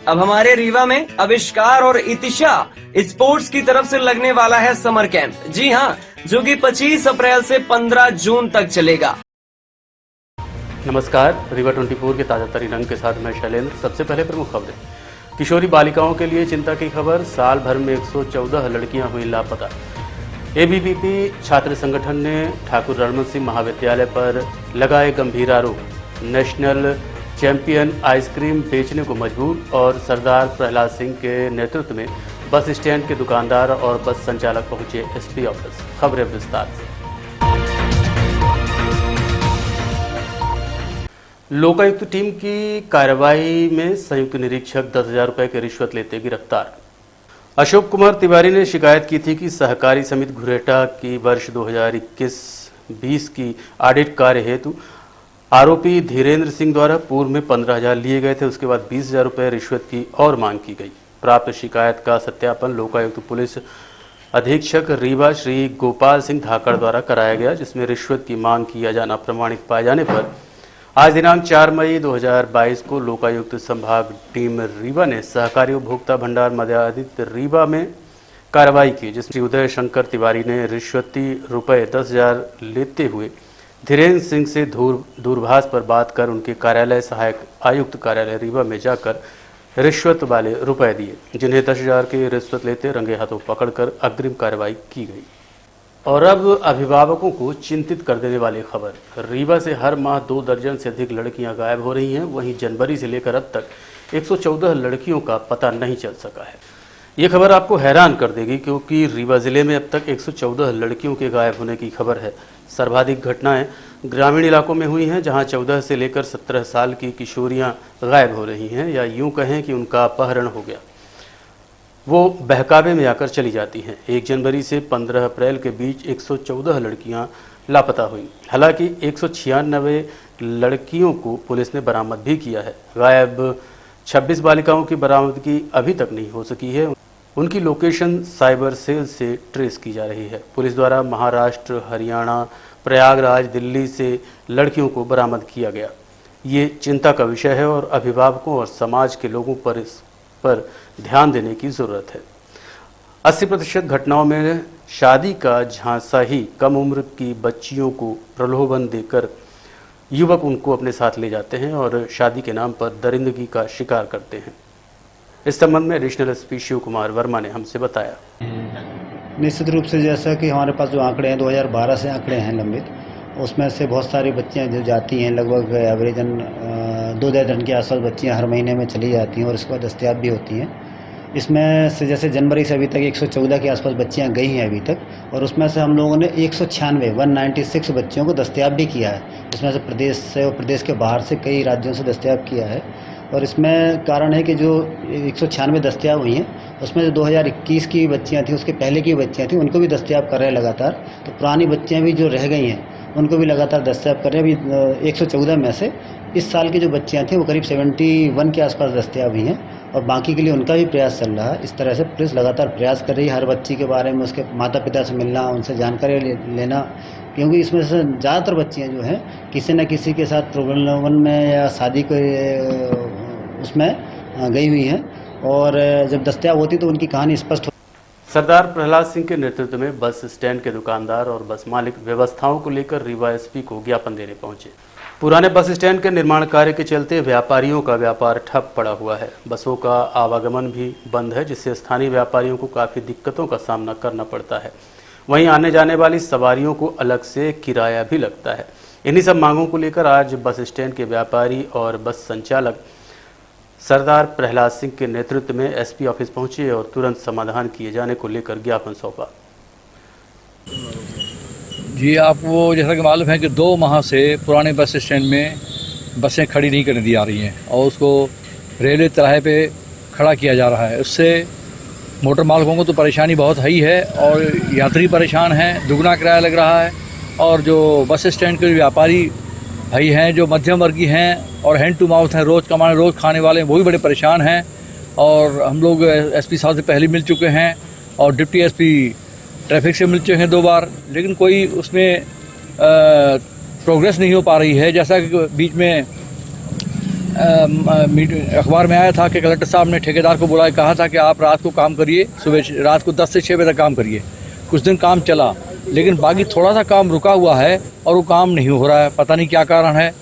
अब हमारे रीवा में आविष्कार और इतिशा स्पोर्ट्स की तरफ से लगने वाला है समर कैंप। जी हाँ, जो कि 25 अप्रैल से 15 जून तक चलेगा। नमस्कार, रीवा 24 के ताजा तरीन अंक के साथ मैं शैलेंद्र। सबसे पहले प्रमुख खबरें। किशोरी बालिकाओं के लिए चिंता की खबर, साल भर में 114 लड़कियां हुई लापता। एबीवीपी छात्र संगठन ने ठाकुर रणमल सिंह महाविद्यालय पर लगाए गंभीर आरोप। नेशनल चैंपियन आइसक्रीम बेचने को मजबूर और सरदार प्रहलाद सिंह के नेतृत्व में बस स्टैंड के दुकानदार और बस संचालक पहुंचे एसपी ऑफिस। खबरें विस्तार से। लोकायुक्त टीम की कार्रवाई में संयुक्त निरीक्षक 10,000 रुपए की रिश्वत लेते गिरफ्तार। अशोक कुमार तिवारी ने शिकायत की थी कि सहकारी समिति घुरेटा की वर्ष 2021-20 की ऑडिट कार्य हेतु आरोपी धीरेन्द्र सिंह द्वारा पूर्व में 15,000 लिए गए थे। उसके बाद 20,000 रुपए रिश्वत की और मांग की गई। प्राप्त शिकायत का सत्यापन लोकायुक्त पुलिस अधीक्षक रीवा श्री गोपाल सिंह धाकड़ द्वारा कराया गया, जिसमें रिश्वत की मांग किया जाना प्रमाणित पाए जाने पर आज दिनांक 4 मई 2022 को लोकायुक्त संभाग टीम रीवा ने सहकारी उपभोक्ता भंडार मध्यादित्य रीवा में कार्रवाई की, जिसमें उदय शंकर तिवारी ने रिश्वती रुपए 10,000 लेते हुए धीरेन्द्र सिंह से दूरभाष पर बात कर उनके कार्यालय सहायक आयुक्त कार्यालय रीवा में जाकर रिश्वत वाले रुपए दिए, जिन्हें 10,000 की रिश्वत लेते रंगे हाथों पकड़कर अग्रिम कार्रवाई की गई। और अब अभिभावकों को चिंतित कर देने वाली खबर, रीवा से हर माह 2 दर्जन से अधिक लड़कियां गायब हो रही हैं। वहीं जनवरी से लेकर अब तक 114 लड़कियों का पता नहीं चल सका है। ये खबर आपको हैरान कर देगी, क्योंकि रीवा जिले में अब तक 114 लड़कियों के गायब होने की खबर है। सर्वाधिक घटनाएं ग्रामीण इलाकों में हुई हैं, जहां 14 से लेकर 17 साल की किशोरियां गायब हो रही हैं, या यूं कहें कि उनका अपहरण हो गया, वो बहकावे में आकर चली जाती हैं। 1 जनवरी से 15 अप्रैल के बीच 114 लड़कियां लापता हुई। हालांकि 196 लड़कियों को पुलिस ने बरामद भी किया है। गायब 26 बालिकाओं की बरामदगी अभी तक नहीं हो सकी है। उनकी लोकेशन साइबर सेल से ट्रेस की जा रही है। पुलिस द्वारा महाराष्ट्र, हरियाणा, प्रयागराज, दिल्ली से लड़कियों को बरामद किया गया। ये चिंता का विषय है और अभिभावकों और समाज के लोगों पर इस पर ध्यान देने की जरूरत है। 80% घटनाओं में शादी का झांसा ही कम उम्र की बच्चियों को प्रलोभन देकर युवक उनको अपने साथ ले जाते हैं और शादी के नाम पर दरिंदगी का शिकार करते हैं। इस संबंध में एडिशनल एसपी शिव कुमार वर्मा ने हमसे बताया। निश्चित रूप से जैसा कि हमारे पास जो आंकड़े हैं 2012 से आंकड़े हैं लंबित, उसमें से बहुत सारी बच्चियां जो जाती हैं, लगभग एवरेजन 2 दर्जन के आसपास बच्चियां हर महीने में चली जाती हैं और इसके बाद दस्तयाब भी होती हैं। इसमें से जैसे जनवरी से अभी तक 114 के आसपास बच्चियां गई हैं अभी तक, और उसमें से हम लोगों ने 196 बच्चियों को दस्तयाब भी किया है। इसमें से प्रदेश से और प्रदेश के बाहर से कई राज्यों से दस्तयाब किया है। और इसमें कारण है कि जो 196 दस्तयाब हुई हैं, उसमें जो 2021 की बच्चियां थी, उसके पहले की बच्चियां थी, उनको भी दस्तयाब कर रहे हैं लगातार। तो पुरानी बच्चियां भी जो रह गई हैं उनको भी लगातार दस्तयाब कर रहे हैं। अभी 114 में से इस साल की जो बच्चियां थी वो करीब 71 के आसपास दस्तयाब हुई हैं, और बाकी के लिए उनका भी प्रयास चल रहा है। इस तरह से पुलिस लगातार प्रयास कर रही है हर बच्ची के बारे में, उसके माता पिता से मिलना, उनसे जानकारी लेना, क्योंकि इसमें से ज़्यादातर बच्चियाँ जो हैं किसी न किसी के साथ प्रलोभन में या शादी के उसमें गई हुई हैं, और जब दस्तयाब होती तो उनकी कहानी स्पष्ट। सरदार प्रहलाद सिंह के नेतृत्व में बस स्टैंड के दुकानदार और बस मालिक व्यवस्थाओं को लेकर रीवा एसपी को ज्ञापन देने पहुंचे। पुराने बस स्टैंड के निर्माण कार्य के चलते व्यापारियों का व्यापार ठप पड़ा हुआ है। बसों का आवागमन भी बंद है, जिससे स्थानीय व्यापारियों को काफ़ी दिक्कतों का सामना करना पड़ता है। वहीं आने जाने वाली सवारियों को अलग से किराया भी लगता है। इन्हीं सब मांगों को लेकर आज बस स्टैंड के व्यापारी और बस संचालक सरदार प्रहलाद सिंह के नेतृत्व में एसपी ऑफिस पहुंचे और तुरंत समाधान किए जाने को लेकर ज्ञापन सौंपा। जी, आपको जैसा कि मालूम है कि 2 माह से पुराने बस स्टैंड में बसें खड़ी नहीं करने दी जा रही हैं और उसको रेलवे तराहे पे खड़ा किया जा रहा है। उससे मोटर मालिकों को तो परेशानी बहुत ही है और यात्री परेशान हैं, दुगना किराया लग रहा है। और जो बस स्टैंड के व्यापारी भाई हैं, जो मध्यम वर्गीय हैं और हैंड टू माउथ हैं, रोज़ कमाने रोज़ खाने वाले हैं, वो भी बड़े परेशान हैं। और हम लोग एसपी साहब से पहले मिल चुके हैं और डिप्टी एसपी ट्रैफिक से मिल चुके हैं 2 बार, लेकिन कोई उसमें प्रोग्रेस नहीं हो पा रही है। जैसा कि बीच में अखबार में आया था कि कलेक्टर साहब ने ठेकेदार को बुलाया, कहा था कि आप रात को काम करिए, सुबह रात को 10 से 6 बजे तक काम करिए। कुछ दिन काम चला, लेकिन बाकी थोड़ा सा काम रुका हुआ है और वो काम नहीं हो रहा है, पता नहीं क्या कारण है।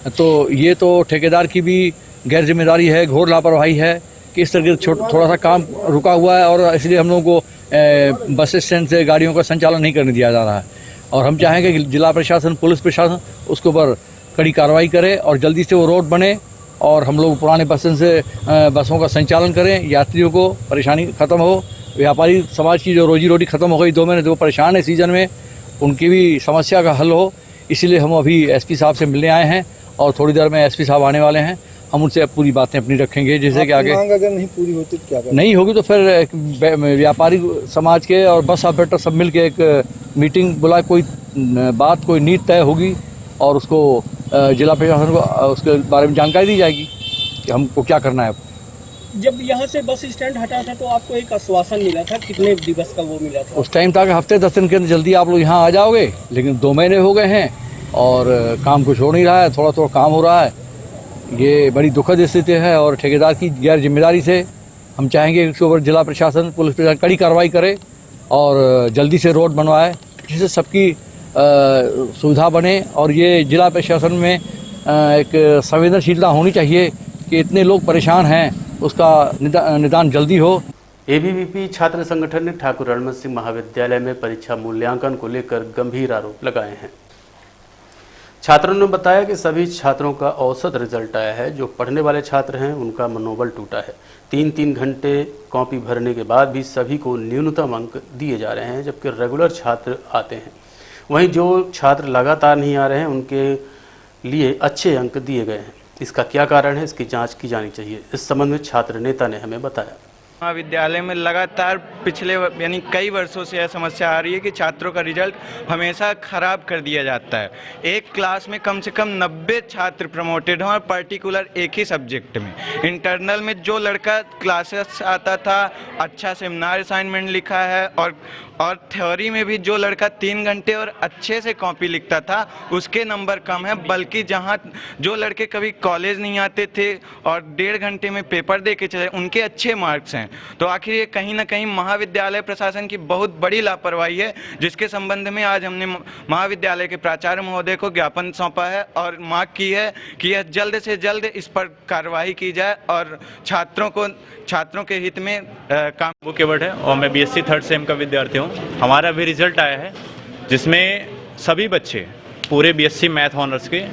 तो ये तो ठेकेदार की भी गैर जिम्मेदारी है, घोर लापरवाही है कि इस तरह से थोड़ा सा काम रुका हुआ है और इसलिए हम लोगों को बस स्टैंड से गाड़ियों का संचालन नहीं करने दिया जा रहा है। और हम चाहेंगे कि जिला प्रशासन, पुलिस प्रशासन उसके ऊपर कड़ी कार्रवाई करे और जल्दी से वो रोड बने और हम लोग पुराने बस स्टैंड से बसों का संचालन करें, यात्रियों को परेशानी ख़त्म हो, व्यापारी समाज की जो रोजी रोटी ख़त्म हो गई 2 महीने जो परेशान है सीज़न में, उनकी भी समस्या का हल हो। इसीलिए हम अभी एसपी साहब से मिलने आए हैं और थोड़ी देर में एसपी साहब आने वाले हैं, हम उनसे पूरी बातें अपनी रखेंगे। जैसे कि आगे मांग अगर नहीं पूरी होती तो क्या करें? नहीं होगी तो फिर व्यापारी समाज के और बस ऑपरेटर सब मिल के एक मीटिंग बुला, कोई बात, कोई नीति तय होगी और उसको जिला प्रशासन को उसके बारे में जानकारी दी जाएगी कि हमको क्या करना है। जब यहाँ से बस स्टैंड हटा था तो आपको एक आश्वासन मिला था, कितने दिवस का वो मिला था? उस टाइम था कि हफ्ते 10 दिन के अंदर जल्दी आप लोग यहाँ आ जाओगे, लेकिन 2 महीने हो गए हैं और काम कुछ हो नहीं रहा है, थोड़ा थोड़ा काम हो रहा है। ये बड़ी दुखद स्थिति है और ठेकेदार की गैर जिम्मेदारी से हम चाहेंगे इसके ऊपर जिला प्रशासन, पुलिस प्रशासन कड़ी कार्रवाई करे और जल्दी से रोड बनवाए जिससे सबकी सुविधा बने। और ये जिला प्रशासन में एक संवेदनशीलता होनी चाहिए कि इतने लोग परेशान हैं, उसका निदान जल्दी हो। एबीवीपी छात्र संगठन ने ठाकुर रणमत सिंह महाविद्यालय में परीक्षा मूल्यांकन को लेकर गंभीर आरोप लगाए हैं। छात्रों ने बताया कि सभी छात्रों का औसत रिजल्ट आया है, जो पढ़ने वाले छात्र हैं उनका मनोबल टूटा है। 3-3 घंटे कॉपी भरने के बाद भी सभी को न्यूनतम अंक दिए जा रहे हैं, जबकि रेगुलर छात्र आते हैं। वहीं जो छात्र लगातार नहीं आ रहे हैं उनके लिए अच्छे अंक दिए गए हैं। इसका क्या कारण है, इसकी जांच की जानी चाहिए। इस संबंध में छात्र नेता ने हमें बताया। महाविद्यालय में लगातार पिछले यानी कई वर्षों से यह समस्या आ रही है कि छात्रों का रिजल्ट हमेशा खराब कर दिया जाता है। एक क्लास में कम से कम 90 छात्र प्रमोटेड हैं और पर्टिकुलर एक ही सब्जेक्ट में। इंटरनल में जो लड़का क्लासेस आता था, अच्छा सेमिनार असाइनमेंट लिखा है और थ्योरी में भी जो लड़का 3 घंटे और अच्छे से कॉपी लिखता था उसके नंबर कम है। बल्कि जहाँ जो लड़के कभी कॉलेज नहीं आते थे और 1.5 घंटे में पेपर दे के चले, उनके अच्छे मार्क्स हैं। तो आखिर ये कहीं ना कहीं महाविद्यालय प्रशासन की बहुत बड़ी लापरवाही है, जिसके संबंध में आज हमने महाविद्यालय के प्राचार्य महोदय को ज्ञापन सौंपा है और मांग की है कि यह जल्द से जल्द इस पर कार्रवाई की जाए और छात्रों के हित में काम। वो केवट है और मैं बीएससी 3rd सेम का विद्यार्थी हूँ। हमारा भी रिजल्ट आया है जिसमें सभी बच्चे पूरे बीएससी मैथ ऑनर्स के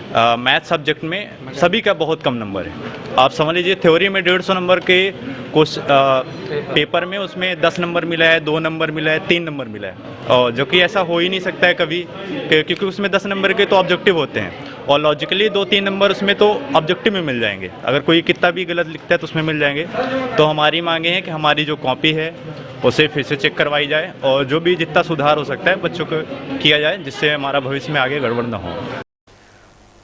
मैथ सब्जेक्ट में सभी का बहुत कम नंबर है। आप समझ लीजिए थ्योरी में 150 नंबर के कुछ पेपर में उसमें 10 नंबर मिला है, 2 नंबर मिला है, 3 नंबर मिला है, और जो कि ऐसा हो ही नहीं सकता है कभी, क्योंकि उसमें 10 नंबर के तो ऑब्जेक्टिव होते हैं और लॉजिकली 2-3 नंबर उसमें तो ऑब्जेक्टिव में मिल जाएंगे। अगर कोई कितना भी गलत लिखता है तो उसमें मिल जाएंगे। तो हमारी मांगे हैं कि हमारी जो कॉपी है उसे फिर से चेक करवाई जाए और जो भी जितना सुधार हो सकता है बच्चों को किया जाए, जिससे हमारा भविष्य में आगे गड़बड़ न हो।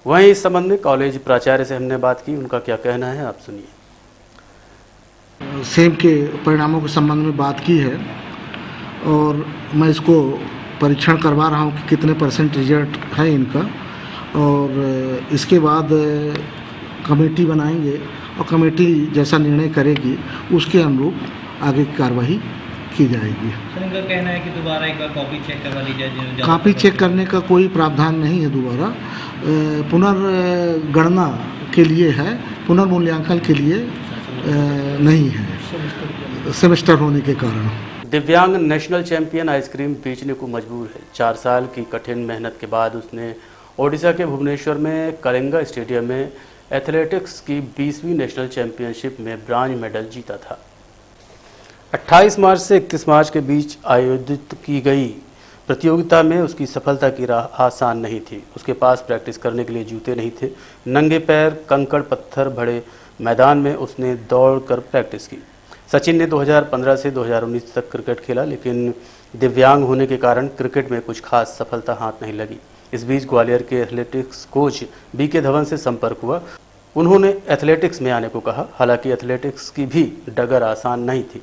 वहीं इस संबंध में कॉलेज प्राचार्य से हमने बात की, उनका क्या कहना है आप सुनिए। सेम के परिणामों के संबंध में बात की है और मैं इसको परीक्षण करवा रहा हूँ कि कितने % रिजल्ट है इनका, और इसके बाद कमेटी बनाएंगे और कमेटी जैसा निर्णय करेगी उसके अनुरूप आगे की कार्रवाई की जाएगी। सर, इनका कहना है कि दोबारा एक बार कॉपी चेक करवा ली जाए। कॉपी चेक करने का कोई प्रावधान नहीं है, दोबारा पुनर्गणना के लिए है, पुनर्मूल्यांकन के लिए नहीं है, सेमेस्टर होने के कारण। दिव्यांग नेशनल चैंपियन आइसक्रीम बेचने को मजबूर है। 4 साल की कठिन मेहनत के बाद उसने ओडिशा के भुवनेश्वर में कलिंगा स्टेडियम में एथलेटिक्स की 20वीं नेशनल चैंपियनशिप में ब्रांज मेडल जीता था। 28 मार्च से 31 मार्च के बीच आयोजित की गई प्रतियोगिता में उसकी सफलता की राह आसान नहीं थी। उसके पास प्रैक्टिस करने के लिए जूते नहीं थे। नंगे पैर कंकड़ पत्थर भरे मैदान में उसने दौड़ कर प्रैक्टिस की। सचिन ने 2015 से 2019 तक क्रिकेट खेला, लेकिन दिव्यांग होने के कारण क्रिकेट में कुछ खास सफलता हाथ नहीं लगी। इस बीच ग्वालियर के एथलेटिक्स कोच बीके धवन से संपर्क हुआ। उन्होंने एथलेटिक्स में आने को कहा। हालांकि एथलेटिक्स की भी डगर आसान नहीं थी।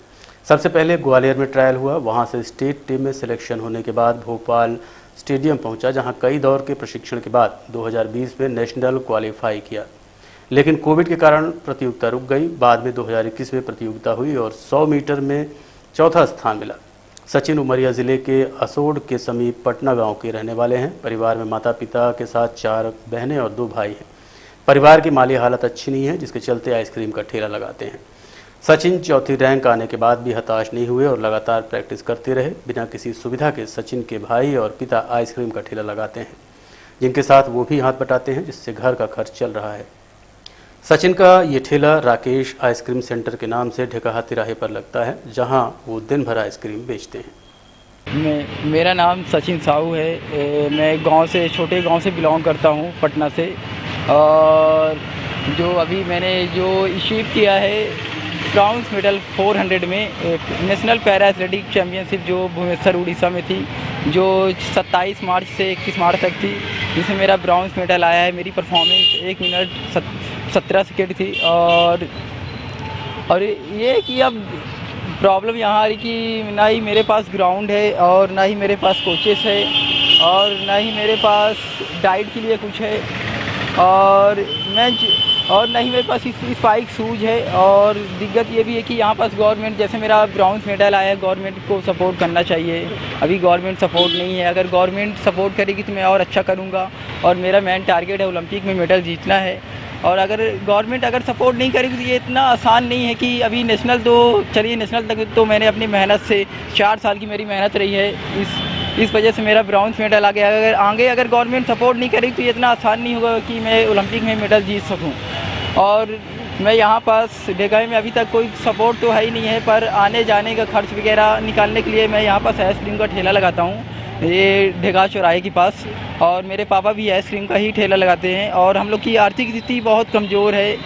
सबसे पहले ग्वालियर में ट्रायल हुआ, वहां से स्टेट टीम में सिलेक्शन होने के बाद भोपाल स्टेडियम पहुंचा, जहां कई दौर के प्रशिक्षण के बाद 2020 में नेशनल क्वालिफाई किया। लेकिन कोविड के कारण प्रतियोगिता रुक गई। बाद में 2021 में प्रतियोगिता हुई और 100 मीटर में चौथा स्थान मिला। सचिन उमरिया जिले के असोड़ के समीप पटना गांव के रहने वाले हैं। परिवार में माता पिता के साथ 4 बहनें और 2 भाई हैं। परिवार की माली हालत अच्छी नहीं है, जिसके चलते आइसक्रीम का ठेला लगाते हैं। सचिन चौथी रैंक आने के बाद भी हताश नहीं हुए और लगातार प्रैक्टिस करते रहे। बिना किसी सुविधा के सचिन के भाई और पिता आइसक्रीम का ठेला लगाते हैं, जिनके साथ वो भी हाथ बटाते हैं, जिससे घर का खर्च चल रहा है। सचिन का ये ठेला राकेश आइसक्रीम सेंटर के नाम से ढेकाहा तिराहे पर लगता है, जहां वो दिन भर आइसक्रीम बेचते हैं। मेरा नाम सचिन साहू है। मैं छोटे गांव से बिलोंग करता हूं, पटना से। और जो अभी मैंने जो अचीव किया है ब्राउन्स मेडल 400 में नेशनल पैरा एथलेटिक चैम्पियनशिप जो भुवनेश्वर उड़ीसा में थी, जो 27 मार्च से 21 मार्च तक थी, जिसमें मेरा ब्राउन्स मेडल आया है। मेरी परफॉर्मेंस 1 मिनट 17 सेकेंड थी। और ये कि अब प्रॉब्लम यहाँ आ रही कि ना ही मेरे पास ग्राउंड है और ना ही मेरे पास कोचेस है और ना ही मेरे पास डाइट के लिए कुछ है और ना ही मेरे पास स्पाइक शूज है। और दिक्कत ये भी है कि यहाँ पास गवर्नमेंट, जैसे मेरा ब्राउन्स मेडल आया है, गवर्नमेंट को सपोर्ट करना चाहिए। अभी गवर्नमेंट सपोर्ट नहीं है। अगर गवर्नमेंट सपोर्ट करेगी तो मैं और अच्छा करूँगा और मेरा मेन टारगेट है ओलंपिक में मेडल जीतना है। और अगर गवर्नमेंट सपोर्ट नहीं करेगी तो ये इतना आसान नहीं है कि अभी नेशनल तो चलिए, नेशनल तक तो मैंने अपनी मेहनत से 4 साल की मेरी मेहनत रही है, इस वजह से मेरा ब्राउन्स मेडल आ गया। अगर गवर्नमेंट सपोर्ट नहीं करेगी तो ये इतना आसान नहीं होगा कि मैं ओलंपिक में मेडल जीत सकूं। और मैं यहाँ पास ढेकाई में अभी तक कोई सपोर्ट तो है ही नहीं है, पर आने जाने का खर्च वगैरह निकालने के लिए मैं यहाँ पास आइसक्रीम का ठेला लगाता हूँ, ये ढेगा चौराहे के पास। और मेरे पापा भी आइसक्रीम का ही ठेला लगाते हैं और हम लोग की आर्थिक स्थिति बहुत कमज़ोर है।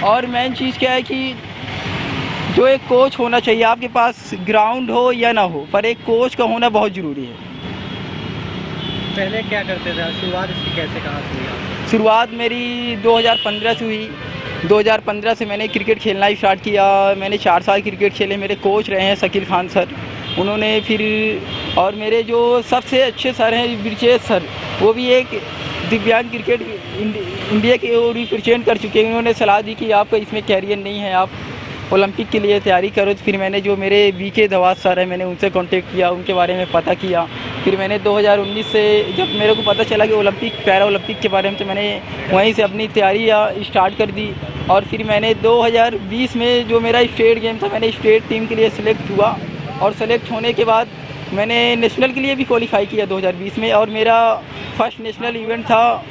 और मेन चीज़ क्या है कि जो एक कोच होना चाहिए, आपके पास ग्राउंड हो या ना हो, पर एक कोच का होना बहुत ज़रूरी है। पहले क्या करते थे? शुरुआत इसकी कैसे कहाँ से हुई? शुरुआत मेरी 2015 से हुई। 2015 से मैंने क्रिकेट खेलना स्टार्ट किया। मैंने 4 साल क्रिकेट खेले। मेरे कोच रहे हैं शकील खान सर, उन्होंने फिर, और मेरे जो सबसे अच्छे सर हैं ब्रिजेश सर, वो भी एक दिव्यांग क्रिकेट इंडिया के रिप्रेजेंट कर चुके हैं। उन्होंने सलाह दी कि आपका इसमें कैरियर नहीं है, आप ओलंपिक के लिए तैयारी करो। तो फिर मैंने जो मेरे बीके धवास सर हैं, मैंने उनसे कांटेक्ट किया, उनके बारे में पता किया। फिर मैंने 2019 से जब मेरे को पता चला कि ओलंपिक, पैरा ओलंपिक के बारे में, तो मैंने वहीं से अपनी तैयारी स्टार्ट कर दी। और फिर मैंने 2020 में जो मेरा स्टेट गेम था, मैंने स्टेट टीम के लिए सिलेक्ट हुआ और सेलेक्ट होने के बाद मैंने नेशनल के लिए भी क्वालिफाई किया 2020 में। और मेरा फर्स्ट नेशनल इवेंट था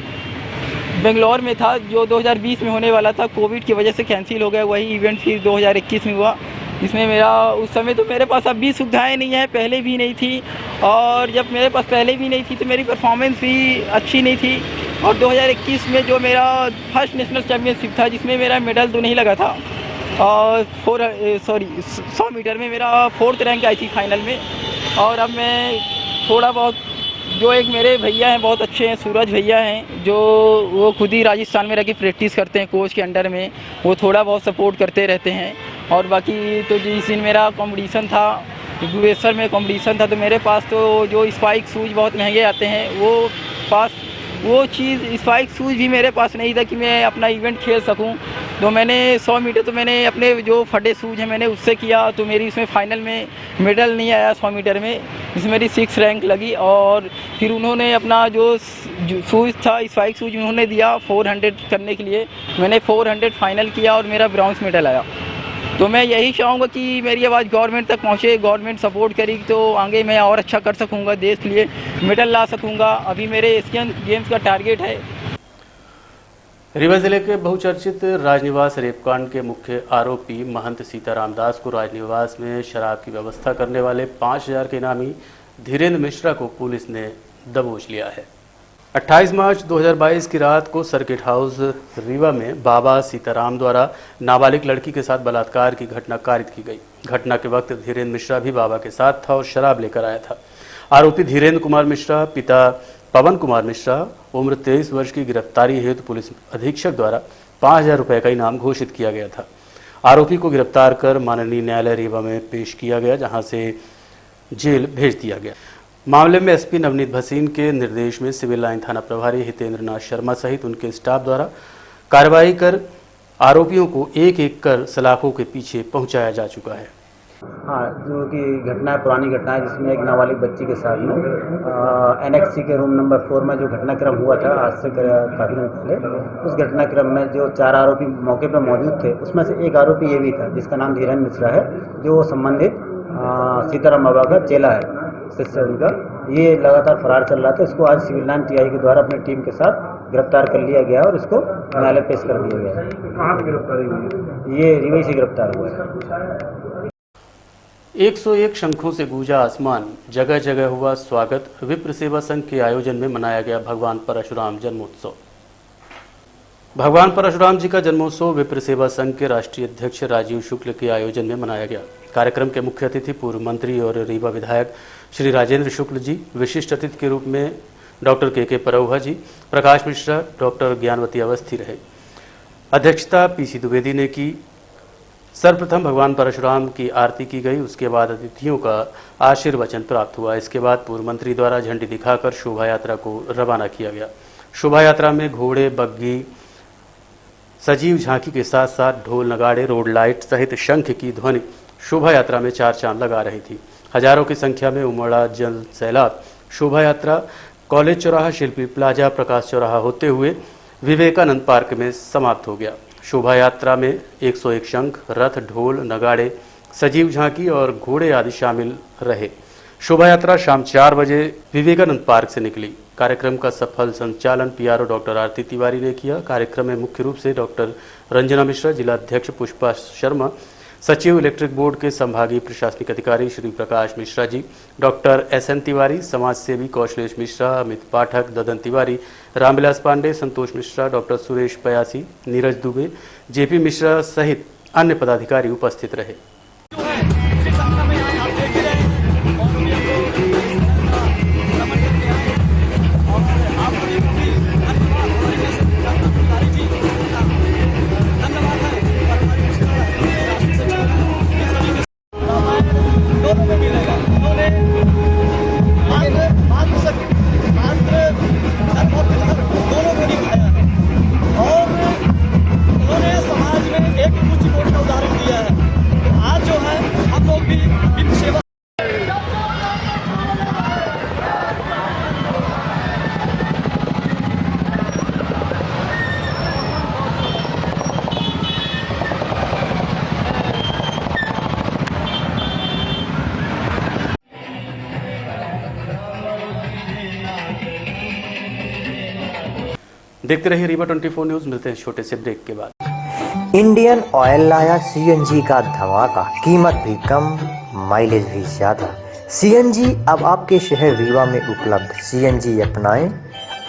बेंगलोर में था, जो 2020 में होने वाला था, कोविड की वजह से कैंसिल हो गया। वही इवेंट फिर 2021 में हुआ, जिसमें मेरा उस समय तो मेरे पास अब भी सुविधाएं नहीं है, पहले भी नहीं थी। और जब मेरे पास पहले भी नहीं थी तो मेरी परफॉर्मेंस भी अच्छी नहीं थी। और 2021 में जो मेरा फर्स्ट नेशनल चैम्पियनशिप था, जिसमें मेरा मेडल तो नहीं लगा था, और 100 मीटर में मेरा 4th रैंक आई थी फाइनल में। और अब मैं थोड़ा बहुत, जो एक मेरे भैया हैं बहुत अच्छे हैं, सूरज भैया हैं, जो वो खुद ही राजस्थान में रह के प्रैक्टिस करते हैं कोच के अंडर में, वो थोड़ा बहुत सपोर्ट करते रहते हैं। और बाकी तो जिस दिन मेरा कंपटीशन था, भुवनेश्वर में कंपटीशन था, तो मेरे पास तो जो स्पाइक शूज़ बहुत महंगे आते हैं, वो चीज़ स्पाइक शूज़ भी मेरे पास नहीं था कि मैं अपना इवेंट खेल सकूं। तो मैंने 100 मीटर तो मैंने अपने जो फटे शूज़ हैं मैंने उससे किया, तो मेरी उसमें फाइनल में मेडल नहीं आया 100 मीटर में, जिसमें मेरी 6 रैंक लगी। और फिर उन्होंने अपना जो शूज़ था, स्पाइक शूज़ उन्होंने दिया 400 करने के लिए, मैंने 400 फाइनल किया और मेरा ब्राउन्स मेडल आया। तो मैं यही चाहूँगा कि मेरी आवाज़ गवर्नमेंट तक पहुँचे, गवर्नमेंट सपोर्ट करेगी तो आगे मैं और अच्छा कर सकूँगा, देश के लिए मेडल ला सकूँगा। अभी मेरे एशियन गेम्स का टारगेट है। रीवा जिले के बहुचर्चित राजनिवास रेपकांड के मुख्य आरोपी महंत सीताराम दास को राजनिवास में शराब की व्यवस्था करने वाले 5000 के इनामी धीरेन्द्र मिश्रा को पुलिस ने दबोच लिया है। 28 मार्च 2022 की रात को सर्किट हाउस रीवा में बाबा सीताराम द्वारा नाबालिग लड़की के साथ बलात्कार की घटना कारित की गई। घटना के वक्त धीरेन्द्र मिश्रा भी बाबा के साथ था और शराब लेकर आया था। आरोपी धीरेन्द्र कुमार मिश्रा, पिता पवन कुमार मिश्रा, उम्र 23 वर्ष की गिरफ्तारी हेतु पुलिस अधीक्षक द्वारा 5000 रुपये का इनाम घोषित किया गया था। आरोपी को गिरफ्तार कर माननीय न्यायालय रीवा में पेश किया गया, जहां से जेल भेज दिया गया। मामले में एसपी नवनीत भसीन के निर्देश में सिविल लाइन थाना प्रभारी हितेंद्र नाथ शर्मा सहित उनके स्टाफ द्वारा कार्रवाई कर आरोपियों को एक एक कर सलाखों के पीछे पहुंचाया जा चुका है। हाँ, जो कि घटना है, पुरानी घटना है, जिसमें एक नाबालिग बच्ची के साथ में NXC के रूम नंबर 4 में जो घटनाक्रम हुआ था आज से काफ़ी दिन पहले, उस घटनाक्रम में जो 4 आरोपी मौके पर मौजूद थे, उसमें से एक आरोपी ये भी था जिसका नाम धीरेन्द्र मिश्रा है, जो संबंधित सीताराम बाबा का चेला है, शिष्य उनका। ये लगातार फरार चल रहा था। इसको आज सिविल लाइन TI के द्वारा अपनी टीम के साथ गिरफ्तार कर लिया गया और इसको न्यायालय पेश कर दिया गया है। कहाँ से गिरफ्तारी हुई है? ये रिवई से गिरफ्तार हुआ है। 101 शंखों से गूंजा आसमान, जगह जगह हुआ स्वागत। विप्र सेवा संघ के आयोजन में मनाया गया भगवान परशुराम जन्मोत्सव। भगवान परशुराम जी का जन्मोत्सव विप्र सेवा संघ के राष्ट्रीय अध्यक्ष राजीव शुक्ल के आयोजन में मनाया गया। कार्यक्रम के मुख्य अतिथि पूर्व मंत्री और रीवा विधायक श्री राजेंद्र शुक्ल जी, विशिष्ट अतिथि के रूप में डॉक्टर के परौहा जी, प्रकाश मिश्रा, डॉक्टर ज्ञानवती अवस्थी रहे। अध्यक्षता PC द्विवेदी ने की। सर्वप्रथम भगवान परशुराम की आरती की गई, उसके बाद अतिथियों का आशीर्वचन प्राप्त हुआ। इसके बाद पूर्व मंत्री द्वारा झंडी दिखाकर शोभा यात्रा को रवाना किया गया। शोभा यात्रा में घोड़े, बग्घी, सजीव झांकी के साथ साथ ढोल, नगाड़े, रोड लाइट सहित शंख की ध्वनि शोभा यात्रा में चार चांद लगा रही थी। हजारों की संख्या में उमड़ा जन सैलाब। शोभा यात्रा कॉलेज चौराहा, शिल्पी प्लाजा, प्रकाश चौराहा होते हुए विवेकानंद पार्क में समाप्त हो गया। शोभा यात्रा में 101 शंख, रथ, ढोल, नगाड़े, सजीव झांकी और घोड़े आदि शामिल रहे। शोभा यात्रा शाम 4 बजे विवेकानंद पार्क से निकली। कार्यक्रम का सफल संचालन PRO डॉक्टर आरती तिवारी ने किया। कार्यक्रम में मुख्य रूप से डॉक्टर रंजना मिश्रा, जिला अध्यक्ष पुष्पा शर्मा, सचिव इलेक्ट्रिक बोर्ड के संभागीय प्रशासनिक अधिकारी श्री प्रकाश मिश्रा जी, डॉक्टर SN तिवारी, समाज सेवी कौशलेश मिश्रा, अमित पाठक, ददन तिवारी, रामविलास पांडे, संतोष मिश्रा, डॉक्टर सुरेश पयासी, नीरज दुबे, JP मिश्रा सहित अन्य पदाधिकारी उपस्थित रहे। देखते रहिए रीवा 24 न्यूज। मिलते हैं छोटे से ब्रेक के बाद। इंडियन ऑयल लाया CNG का धमाका, कीमत भी कम, माइलेज भी ज्यादा। CNG अब आपके शहर रीवा में उपलब्ध। CNG अपनाएं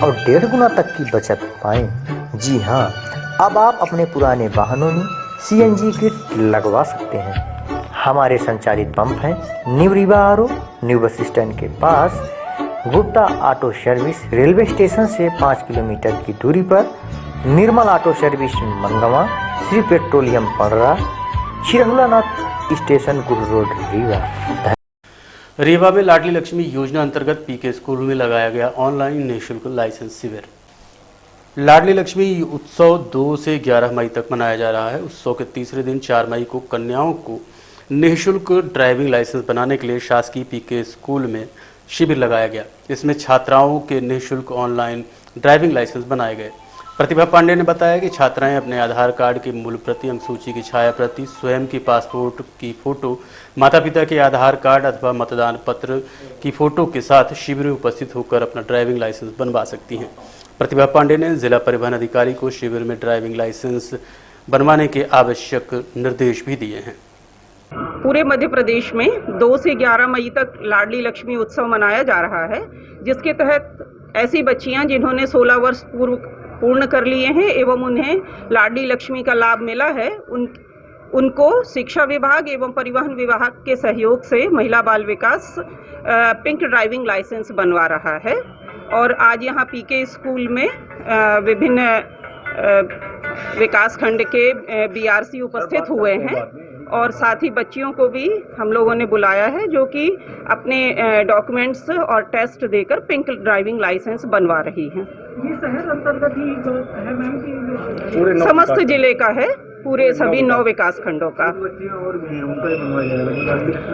और 1.5 गुना तक की बचत पाएं। जी हां, अब आप अपने पुराने वाहनों में CNG किट लगवा सकते हैं। हमारे संचालित पंप हैं new Rewa RO, new bus stand के पास, Gupta auto service, railway station से 5 किलोमीटर की दूरी पर, निर्मल ऑटो सर्विस मंगवा, श्री पेट्रोलियम पड़रा, चिरहुलानाथ स्टेशन गुरु रोड रीवा। रीवा में लाडली लक्ष्मी योजना अंतर्गत PK स्कूल में लगाया गया ऑनलाइन निःशुल्क लाइसेंस शिविर। लाडली लक्ष्मी उत्सव 2 से 11 मई तक मनाया जा रहा है। उत्सव के तीसरे दिन 4 मई को कन्याओं को निःशुल्क ड्राइविंग लाइसेंस बनाने के लिए शासकीय PK स्कूल में शिविर लगाया गया। इसमें छात्राओं के निःशुल्क ऑनलाइन ड्राइविंग लाइसेंस बनाए गए। प्रतिभा पांडे ने बताया कि छात्राएं अपने आधार कार्ड की मूल प्रति, अंक सूची की छाया प्रति, स्वयं की पासपोर्ट की फोटो, माता पिता के आधार कार्ड अथवा मतदान पत्र की फोटो के साथ शिविर में उपस्थित होकर अपना ड्राइविंग लाइसेंस बनवा सकती हैं। प्रतिभा पांडे ने जिला परिवहन अधिकारी को शिविर में ड्राइविंग लाइसेंस बनवाने के आवश्यक निर्देश भी दिए हैं। पूरे मध्य प्रदेश में 2 से 11 मई तक लाडली लक्ष्मी उत्सव मनाया जा रहा है, जिसके तहत ऐसी बच्चियां जिन्होंने 16 वर्ष पूर्ण कर लिए हैं एवं उन्हें लाडली लक्ष्मी का लाभ मिला है, उनको शिक्षा विभाग एवं परिवहन विभाग के सहयोग से महिला बाल विकास पिंक ड्राइविंग लाइसेंस बनवा रहा है। और आज यहाँ PK स्कूल में विभिन्न विकास खंड के BRC उपस्थित हुए हैं और साथ ही बच्चियों को भी हम लोगों ने बुलाया है जो कि अपने डॉक्यूमेंट्स और टेस्ट देकर पिंक ड्राइविंग लाइसेंस बनवा रही हैं। ये शहर अंतर्गत ही जो है मैम की समस्त जिले का है, पूरे सभी 9 विकास खंडों का।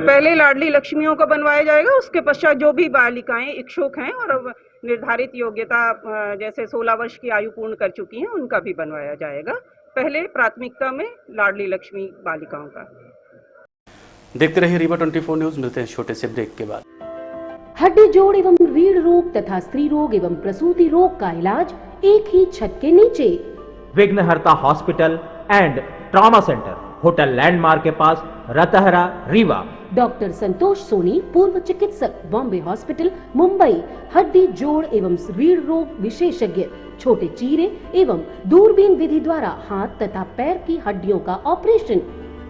पहले लाडली लक्ष्मियों को बनवाया जाएगा, उसके पश्चात जो भी बालिकाएं इच्छुक हैं और निर्धारित योग्यता जैसे 16 वर्ष की आयु पूर्ण कर चुकी हैं उनका भी बनवाया जाएगा। पहले प्राथमिकता में लाडली लक्ष्मी बालिकाओं का। देखते रहिए रीवा 24 न्यूज। मिलते हैं छोटे से ब्रेक के बाद। हड्डी जोड़ एवं रीढ़ रोग तथा स्त्री रोग एवं प्रसूति रोग का इलाज एक ही छत के नीचे। विघ्नहर्ता hospital and trauma centre, hotel landmark के पास, रतहरा, रीवा। डॉक्टर संतोष सोनी, पूर्व चिकित्सक, बॉम्बे हॉस्पिटल, मुंबई। हड्डी जोड़ एवं रीढ़ रोग विशेषज्ञ, छोटे चीरे एवं दूरबीन विधि द्वारा हाथ तथा पैर की हड्डियों का ऑपरेशन।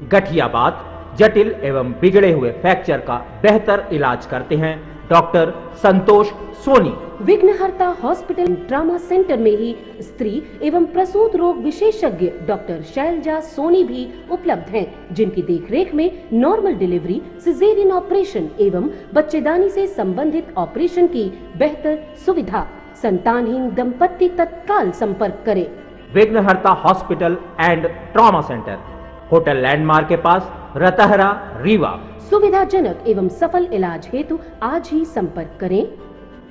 गठियाबात, जटिल एवं बिगड़े हुए फ्रैक्चर का बेहतर इलाज करते हैं डॉक्टर संतोष सोनी। विघ्नहर्ता हॉस्पिटल ट्रॉमा सेंटर में ही स्त्री एवं प्रसूत रोग विशेषज्ञ डॉक्टर शैलजा सोनी भी उपलब्ध हैं, जिनकी देखरेख में नॉर्मल डिलीवरी, सिजेरियन ऑपरेशन एवं बच्चेदानी से संबंधित ऑपरेशन की बेहतर सुविधा। संतानहीन दंपत्ति तत्काल संपर्क करें। विघ्नहर्ता hospital and trauma centre, hotel landmark के पास, रतहरा, रीवा। सुविधाजनक एवं सफल इलाज हेतु आज ही संपर्क करें।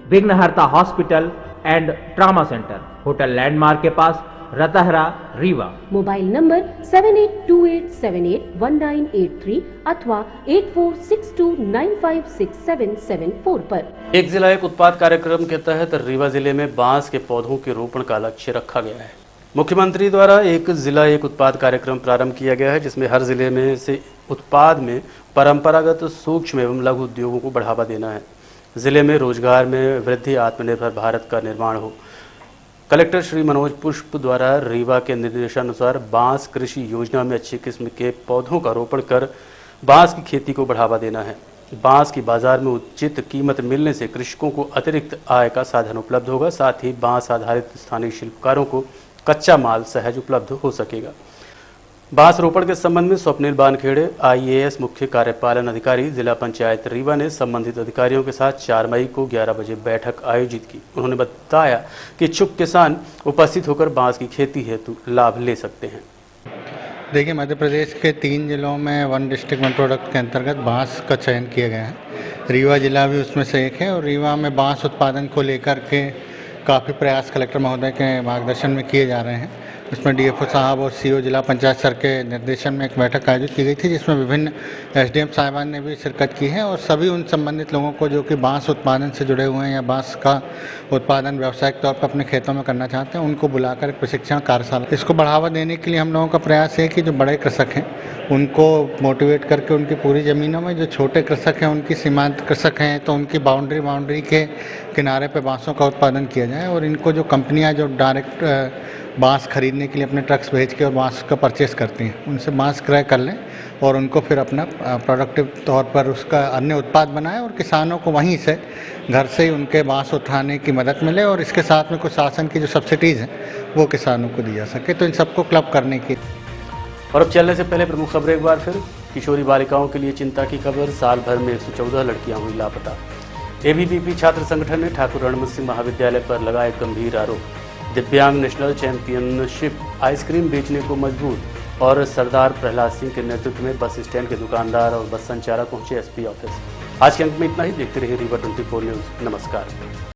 विघ्नहर्ता hospital and trauma centre, hotel landmark के पास, रतहरा, रीवा। मोबाइल नंबर 7828781983 अथवा 8462956774 पर। एक जिला एक उत्पाद कार्यक्रम के तहत रीवा जिले में बांस के पौधों के रोपण का लक्ष्य रखा गया है। मुख्यमंत्री द्वारा एक जिला एक उत्पाद कार्यक्रम प्रारंभ किया गया है, जिसमें हर जिले में से उत्पाद में परंपरागत सूक्ष्म एवं लघु उद्योगों को बढ़ावा देना है। जिले में रोजगार में वृद्धि, आत्मनिर्भर भारत का निर्माण हो। कलेक्टर श्री मनोज पुष्प द्वारा रीवा के निर्देशानुसार बांस कृषि योजना में अच्छी किस्म के पौधों का रोपण कर बांस की खेती को बढ़ावा देना है। बांस की बाजार में उचित कीमत मिलने से कृषकों को अतिरिक्त आय का साधन उपलब्ध होगा। साथ ही बांस आधारित स्थानीय शिल्पकारों को कच्चा माल सहज उपलब्ध हो सकेगा। बांस रोपण के संबंध में स्वप्निल बानखेड़े, IAS मुख्य कार्यपालन अधिकारी, जिला पंचायत रीवा ने संबंधित अधिकारियों के साथ 4 मई को 11 बजे बैठक आयोजित की। उन्होंने बताया कि इच्छुक किसान उपस्थित होकर बांस की खेती हेतु लाभ ले सकते हैं। देखिए, मध्य प्रदेश के 3 जिलों में 1 डिस्ट्रिक्ट 1 प्रोडक्ट के अंतर्गत बांस का चयन किया गया है। रीवा जिला भी उसमें से एक है और रीवा में बांस उत्पादन को लेकर के काफ़ी प्रयास कलेक्टर महोदय के मार्गदर्शन में किए जा रहे हैं। इसमें DFO साहब और CO जिला पंचायत सर के निर्देशन में एक बैठक आयोजित की गई थी, जिसमें विभिन्न SDM साहिबान ने भी शिरकत की है और सभी उन संबंधित लोगों को जो कि बांस उत्पादन से जुड़े हुए हैं या बांस का उत्पादन व्यावसायिक तौर पर अपने खेतों में करना चाहते हैं, उनको बुलाकर एक प्रशिक्षण कार्यशाला। इसको बढ़ावा देने के लिए हम लोगों का प्रयास है कि जो बड़े कृषक हैं उनको मोटिवेट करके उनकी पूरी ज़मीनों में, जो छोटे कृषक हैं उनकी सीमांत कृषक हैं तो उनकी बाउंड्री के किनारे पे बांसों का उत्पादन किया जाए और इनको जो कंपनियां जो डायरेक्ट बांस खरीदने के लिए अपने ट्रक्स भेज के और बांस का परचेस करती हैं, उनसे बांस क्रय कर लें और उनको फिर अपना प्रोडक्टिव तौर पर उसका अन्य उत्पाद बनाएं और किसानों को वहीं से घर से ही उनके बांस उठाने की मदद मिले और इसके साथ में कुछ शासन की जो सब्सिडीज़ हैं वो किसानों को दी जा सके। तो इन सबको क्लब करने की। और अब चलने से पहले प्रमुख खबरें एक बार फिर। किशोरी बालिकाओं के लिए चिंता की खबर, साल भर में 114 लड़कियां हुई लापता। ABVP छात्र संगठन ने ठाकुर रणमत सिंह महाविद्यालय पर लगाए गंभीर आरोप। दिव्यांग नेशनल चैंपियनशिप, आइसक्रीम बेचने को मजबूर। और सरदार प्रहलाद सिंह के नेतृत्व में बस स्टैंड के दुकानदार और बस संचालक पहुंचे SP ऑफिस। आज के अंक में इतना ही। देखते रहिए रीवा 24 न्यूज। नमस्कार।